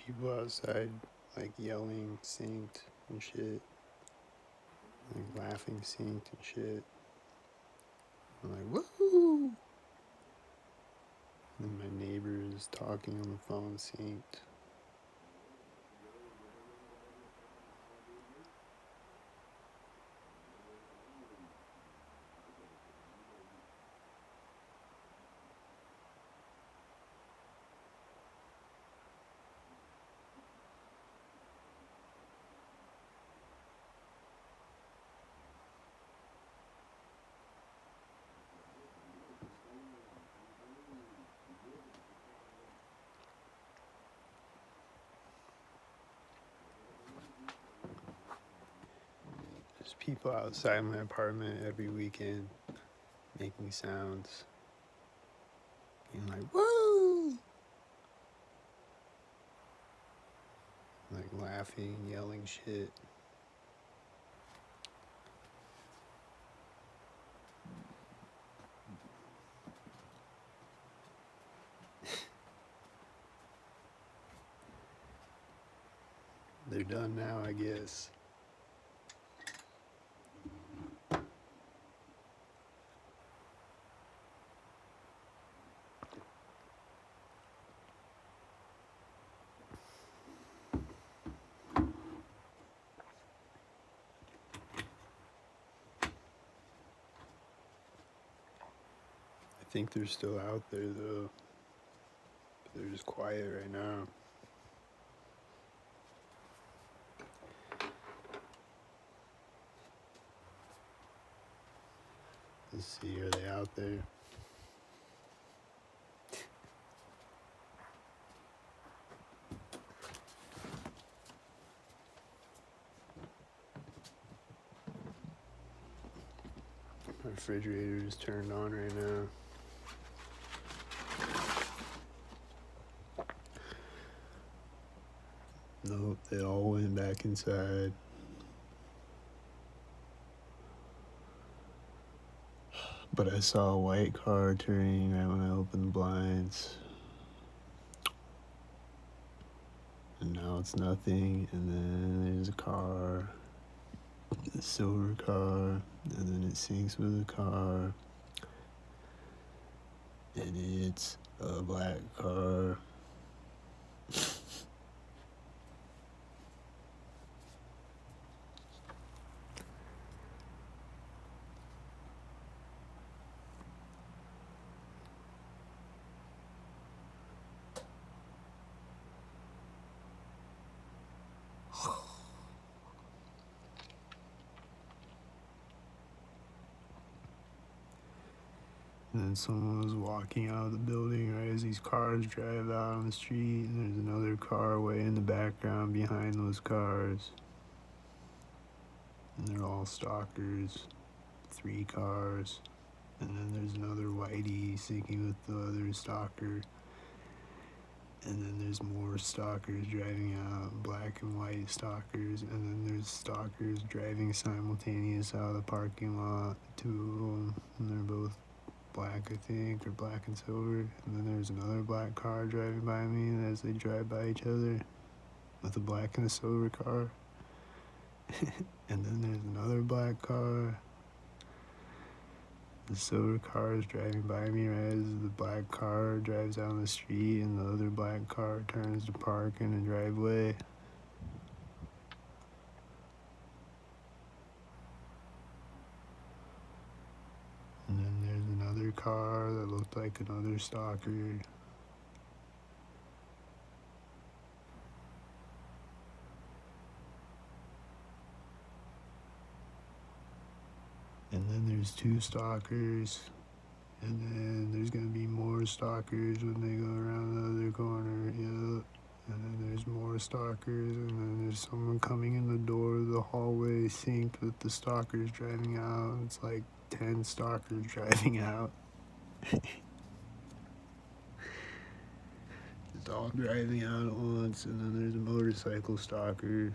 people outside like yelling synced and shit, like laughing synced and shit. I'm like, woo! And my neighbor is talking on the phone synced. There's people outside my apartment every weekend making sounds, being like, woo! Like laughing, yelling shit. They're done now, I guess. I think they're still out there though. But they're just quiet right now. Let's see, are they out there? My refrigerator is turned on right now. Nope, they all went back inside. But I saw a white car turning right when I opened the blinds. And now it's nothing, and then there's a car, a silver car, and then it syncs with a car, and it's a black car. And then someone was walking out of the building right as these cars drive out on the street, and there's another car way in the background behind those cars. And they're all stalkers, 3 cars. And then there's another whitey syncing with the other stalker. And then there's more stalkers driving out, black and white stalkers. And then there's stalkers driving simultaneous out of the parking lot, 2 of them. And they're both black, I think, or black and silver. And then there's another black car driving by me as they drive by each other with a black and a silver car. And then there's another black car. The silver car is driving by me right as the black car drives down the street, and the other black car turns to park in a driveway. And then there's another car that looked like another stalker. And then there's 2 stalkers. And then there's gonna be more stalkers when they go around the other corner. Yep. And then there's more stalkers. And then there's someone coming in the door of the hallway synced with the stalkers driving out. It's like 10 stalkers driving out. It's all driving out at once. And then there's a motorcycle stalker.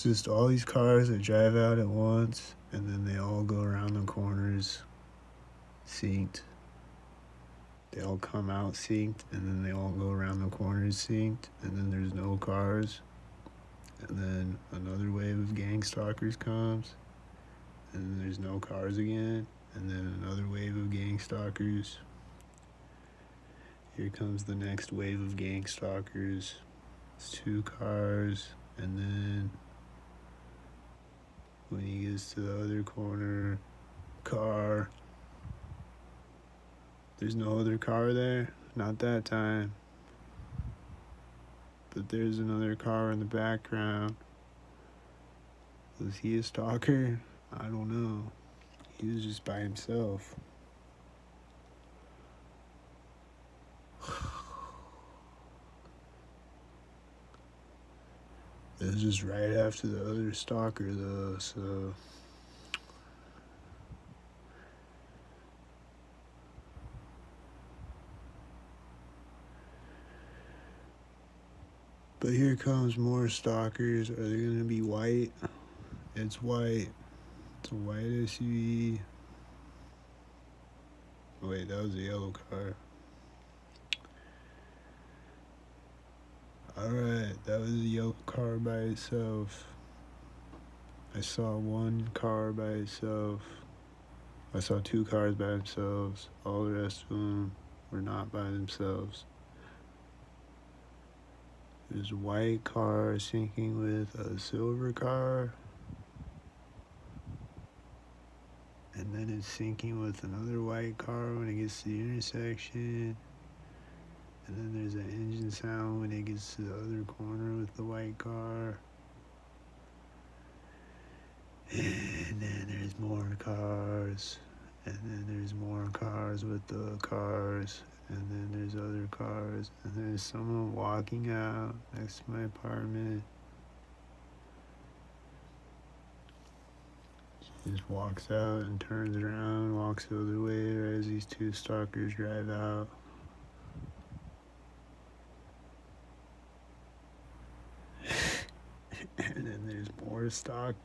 It's just all these cars that drive out at once, and then they all go around the corners synced. They all come out synced, and then they all go around the corners synced, and then there's no cars. And then another wave of gang stalkers comes, and then there's no cars again, and then another wave of gang stalkers. Here comes the next wave of gang stalkers. It's 2 cars, and then when he gets to the other corner, car. There's no other car there, not that time. But there's another car in the background. Was he a stalker? I don't know. He was just by himself. It was just right after the other stalker though, so... But here comes more stalkers. Are they gonna be white? It's white. It's a white SUV. Wait, that was a yellow car. Alright, that was a yellow car by itself. I saw 1 car by itself. I saw 2 cars by themselves. All the rest of them were not by themselves. There's a white car syncing with a silver car. And then it's syncing with another white car when it gets to the intersection. And then there's an engine sound when it gets to the other corner with the white car. And then there's more cars. And then there's more cars with the cars. And then there's other cars. And there's someone walking out next to my apartment. She just walks out and turns around, walks the other way right as these 2 stalkers drive out. And then there's more stalkers.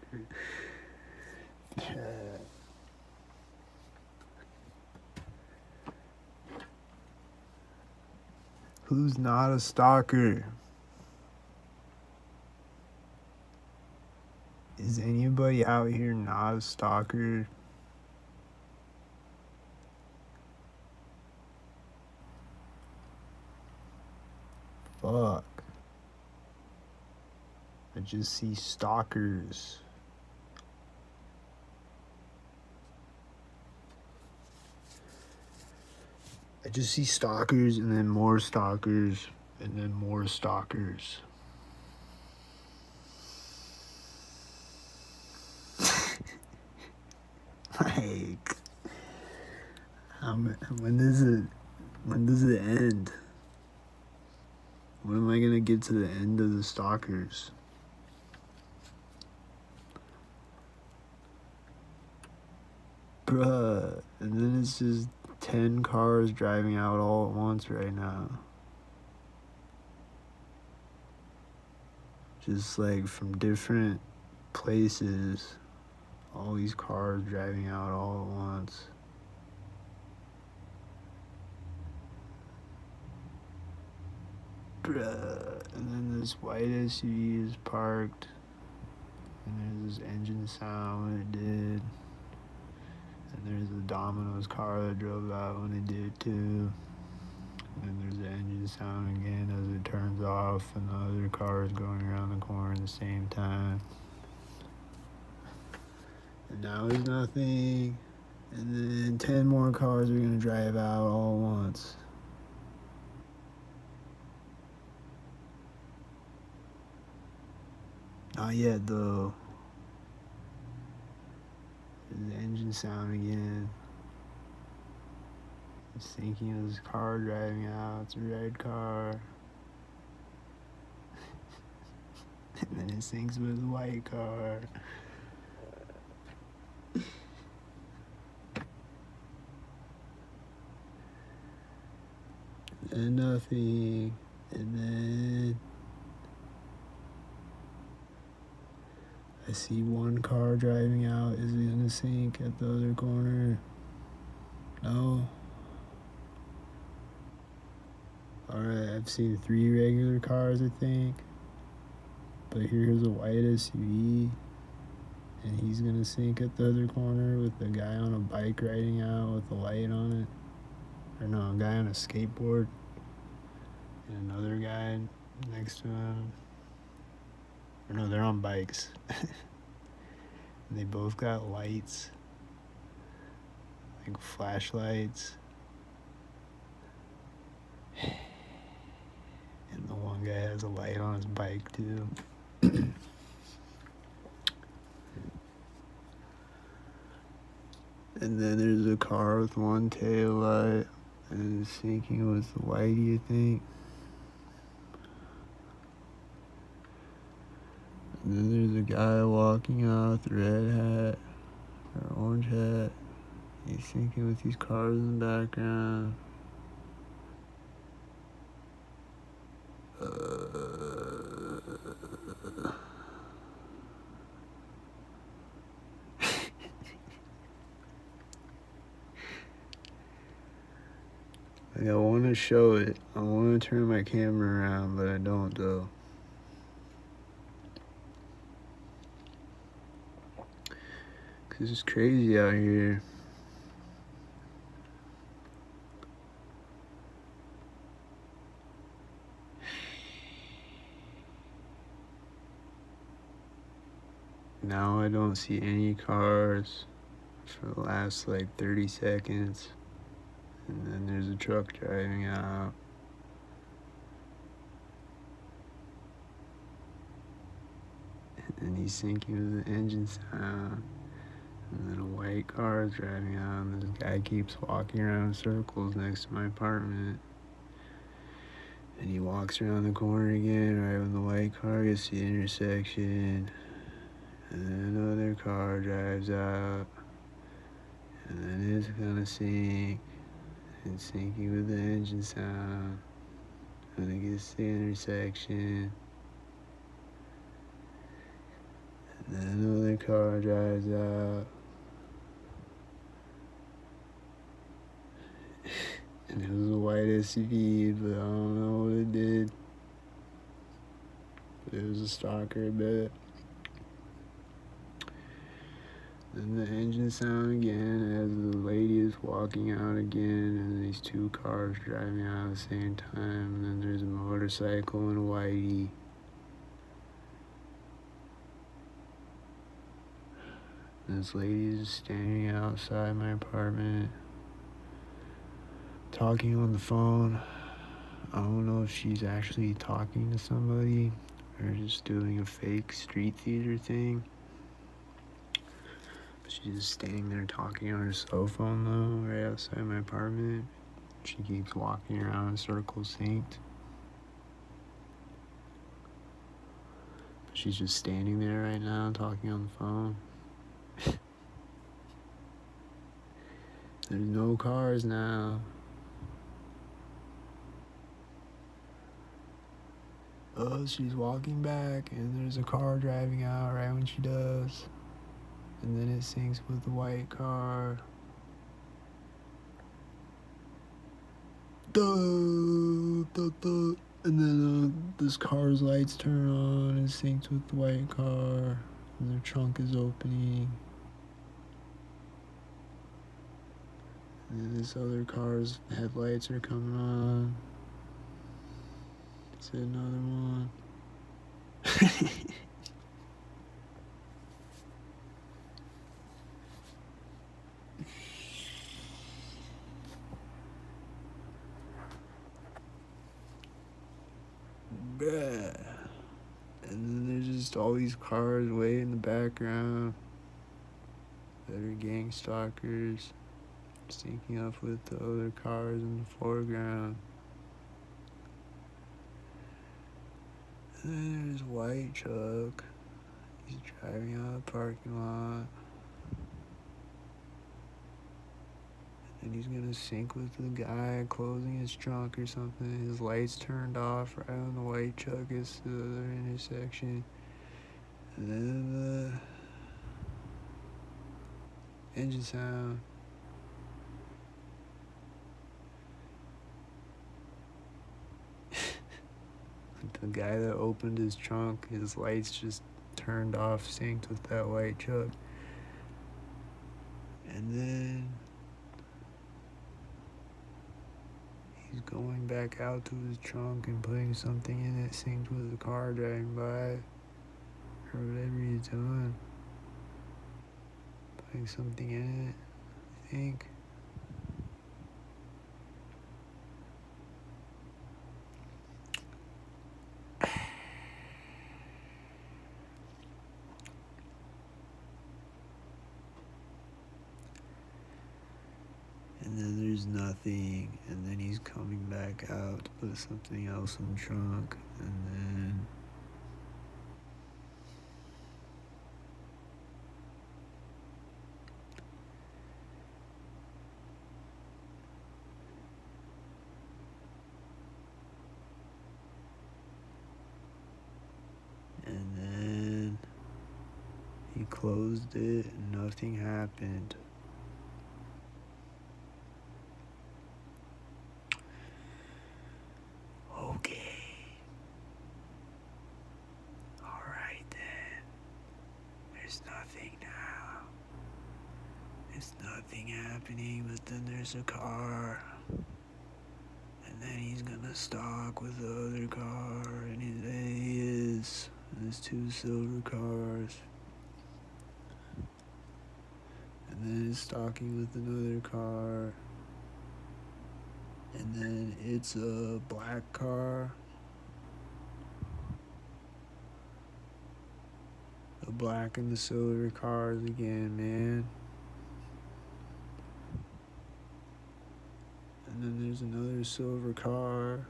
Who's not a stalker? Is anybody out here not a stalker? Fuck. I just see stalkers. I just see stalkers and then more stalkers and then more stalkers. Like, when does it end? When am I gonna get to the end of the stalkers? Bruh, and then it's just 10 cars driving out all at once right now. Just like from different places, all these cars driving out all at once. Bruh, and then this white SUV is parked, and there's this engine sound when it did. And there's the Domino's car that drove out when it did too. And then there's the engine sound again as it turns off, and the other car is going around the corner at the same time. And now there's nothing. And then 10 more cars are gonna drive out all at once. Not yet though. There's the engine sound again. It's thinking of this car driving out. It's a red car. And then it syncs with the white car. And nothing. And then I see one car driving out. Is it gonna sink at the other corner? No. Alright, I've seen 3 regular cars, I think. But here's a white SUV. And he's gonna sink at the other corner with a guy on a bike riding out with a light on it. Or no, a guy on a skateboard. And another guy next to him. Or no, they're on bikes. They both got lights. Like flashlights. And the one guy has a light on his bike too. And then there's a car with one tail light and it's sinking with the whitey, I think. And then there's a guy walking out with a red hat or orange hat. He's sinking with these cars in the background. Like I want to show it. I want to turn my camera around, but I don't though. Cause it's crazy out here. Now I don't see any cars for the last like 30 seconds. And then there's a truck driving out. And he's sinking with the engine sound. And then a white car is driving out, and this guy keeps walking around in circles next to my apartment. And he walks around the corner again, right when the white car gets to the intersection. And then another car drives out. And then it's gonna sink. And sinking with the engine sound. When it gets to the intersection. And then another car drives out. And it was a white SUV, but I don't know what it did. But it was a stalker, I bet. Then the engine sound again as the lady is walking out again, and these 2 cars driving out at the same time. And then there's a motorcycle and a whitey. And this lady is standing outside my apartment, talking on the phone. I don't know if she's actually talking to somebody or just doing a fake street theater thing. But she's just standing there talking on her cell phone though, right outside my apartment. She keeps walking around in circles synced. But she's just standing there right now talking on the phone. There's no cars now. Oh, she's walking back, and there's a car driving out right when she does. And then it sinks with the white car. Duh, duh, duh. And then this car's lights turn on and sinks with the white car. And their trunk is opening. And then this other car's headlights are coming on. It's another one. Bruh. And then there's just all these cars way in the background that are gang stalkers, syncing up with the other cars in the foreground. And then there's a white truck. He's driving out of the parking lot. And he's gonna sync with the guy closing his trunk or something. His lights turned off right when the white truck gets to the other intersection. And then the engine sound. The guy that opened his trunk, his lights just turned off, synced with that white truck. And then he's going back out to his trunk and putting something in it, synced with the car driving by, or whatever he's doing. Putting something in it, I think. And then there's nothing, and then he's coming back out to put something else in the trunk, and then he closed it and nothing happened. Okay. Alright then. There's nothing now. There's nothing happening, but then there's a car. And then he's gonna stalk with the other car, and he is. There's two silver cars. And then he's stalking with another car. And then it's a black car. The black and the silver cars again, man. And then there's another silver car.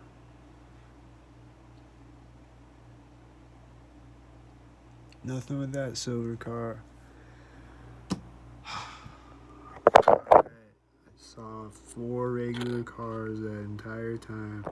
Nothing with that silver car. Alright. I saw 4 regular cars that entire time.